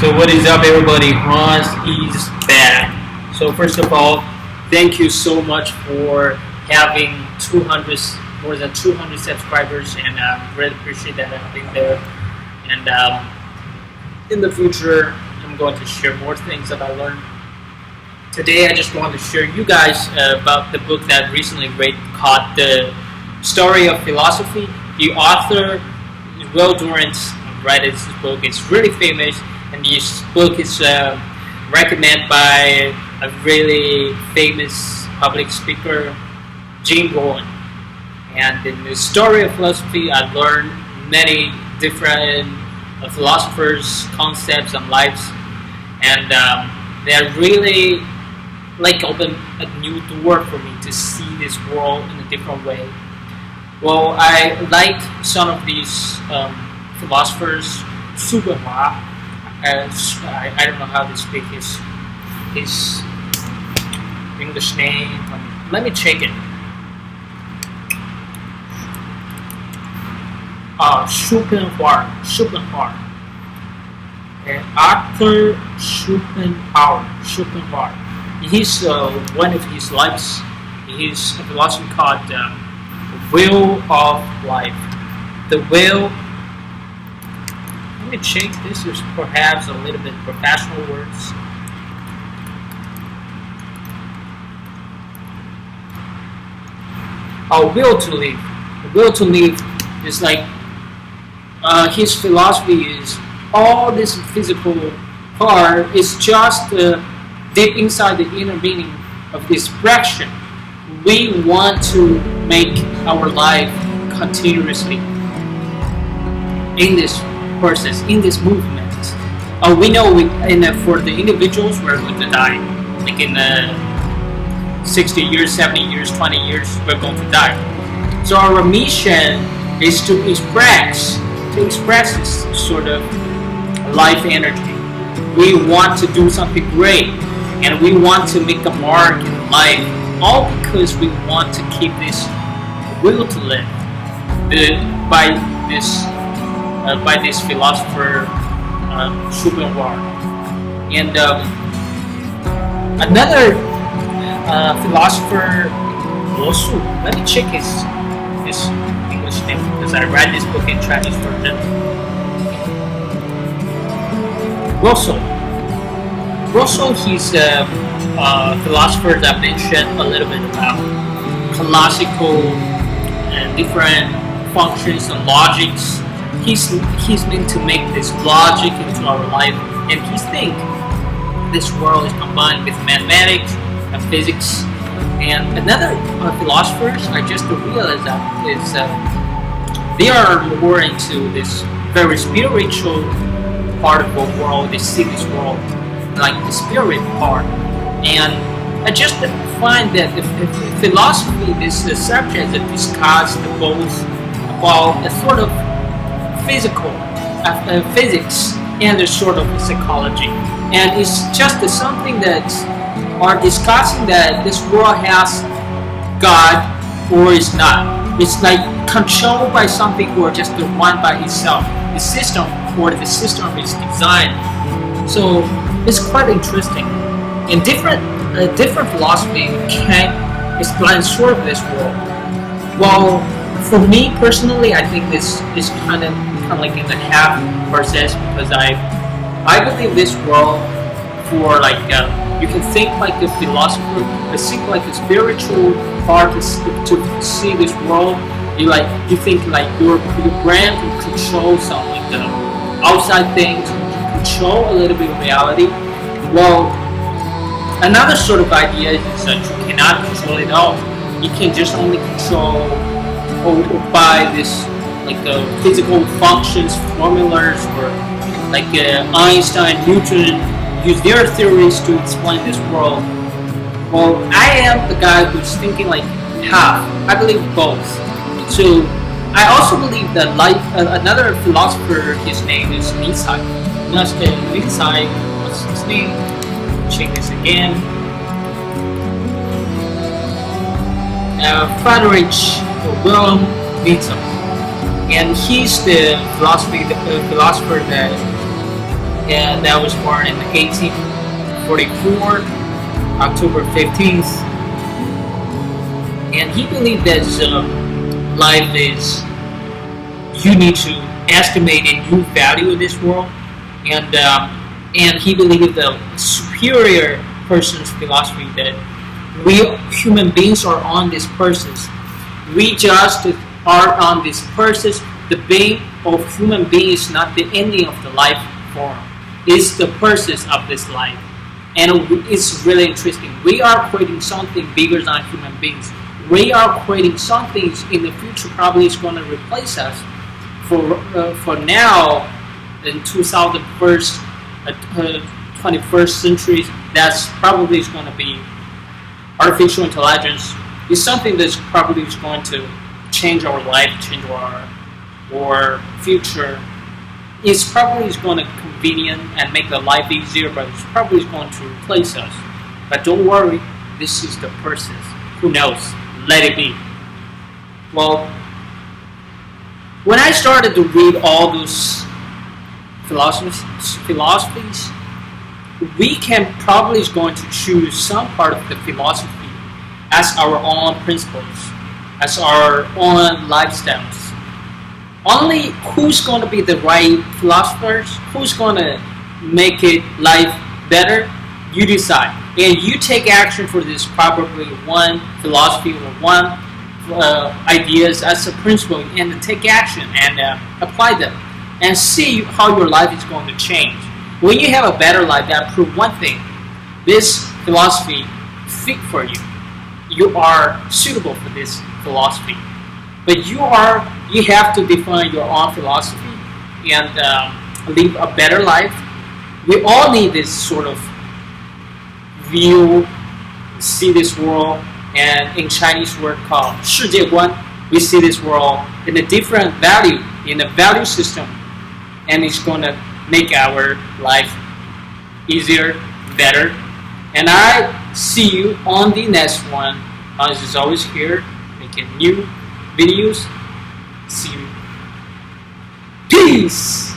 So what is up, everybody? Hans is back. So first of all, thank you so much for having 200, more than 200 subscribers, and really appreciate that having there. And in the future, I'm going to share more things that I learned. Today, I just want to share you guys about the book that I recently read called The Story of Philosophy. The author, Will Durant, wrote this book. It's really famous. And this book is recommended by a really famous public speaker, Jim Rohn. And in the story of philosophy, I learned many different philosophers' concepts and lives, and they really like open a new door for me to see this world in a different way. Well, I like some of these philosophers, Schopenhauer. I don't know how to speak his English name. Let me check it. Schopenhauer. Arthur Schopenhauer. He's one of his lives. He's a philosophy called Will of Life. The will. Let me check. This is perhaps a little bit professional words. Will to live. Will to live is like his philosophy is all this physical part is just deep inside the inner meaning of this fraction. We want to make our life continuously in this process, in this movement. We know for the individuals we're going to die. Like in 60 years, 70 years, 20 years, we're going to die. So our mission is to express this sort of life energy. We want to do something great, and we want to make a mark in life, all because we want to keep this will to live by this philosopher Schopenhauer. And another philosopher, Rousseau. Let me check his English name because I read this book in Chinese version. Rousseau, he's a philosopher that mentioned a little bit about classical and different functions and logics. He's meant to make this logic into our life, and he think this world is combined with mathematics and physics. And another philosophers, I just realized that is they are more into this very spiritual part of the world. They see this world like the spirit part, and I just find that the philosophy, this subject that discuss both about a sort of physical physics and a sort of psychology, and it's just something that are discussing that this world has God or is not. It's like controlled by something or just run by itself. The system or the system is designed. So it's quite interesting. And different philosophy can explain sort of this world. Well, for me personally, I think this is kind of like in the half process, because I believe this world for like you can think like a philosopher, think like a spiritual part to see this world. You think like your brain can control some like the outside things, control a little bit of reality. Well, another sort of idea is that you cannot control it all. You can just only control or by this like physical functions, formulas, or like Einstein, Newton use their theories to explain this world. Well, I am the guy who's thinking like half. I believe both. So I also believe that like another philosopher, his name is Nietzsche. What's his name? Check this again. Friedrich Wilhelm Nietzsche, and he's the philosopher that and that was born in 1844, October 15th. And he believed that life is, you need to estimate and you value in this world, and he believed the superior person's philosophy that we human beings are on this process. We just are on this process. The being of human being is not the ending of the life form. It's the process of this life. And it's really interesting. We are creating something bigger than human beings. We are creating something in the future probably is going to replace us. For now, in 21st century, that's probably is going to be artificial intelligence. Is something that's probably is going to change our life, change our future. It's probably is going to convenient and make the life easier, but it's probably is going to replace us. But don't worry, this is the process. Who knows? Let it be. Well, when I started to read all those philosophies, we can probably is going to choose some part of the philosophy as our own principles, as our own lifestyles. Only who's going to be the right philosophers, who's going to make it life better, you decide. And you take action for this probably one philosophy or one ideas as a principle, and take action and apply them and see how your life is going to change. When you have a better life, that proves one thing: this philosophy fit for you. You are suitable for this philosophy, but you have to define your own philosophy and live a better life. We all need this sort of view, see this world. And in Chinese word called 世界观, we see this world in a different value, in a value system, and it's going to make our life easier, better. And I see you on the next one. Hans is always here making new videos. See you. Peace!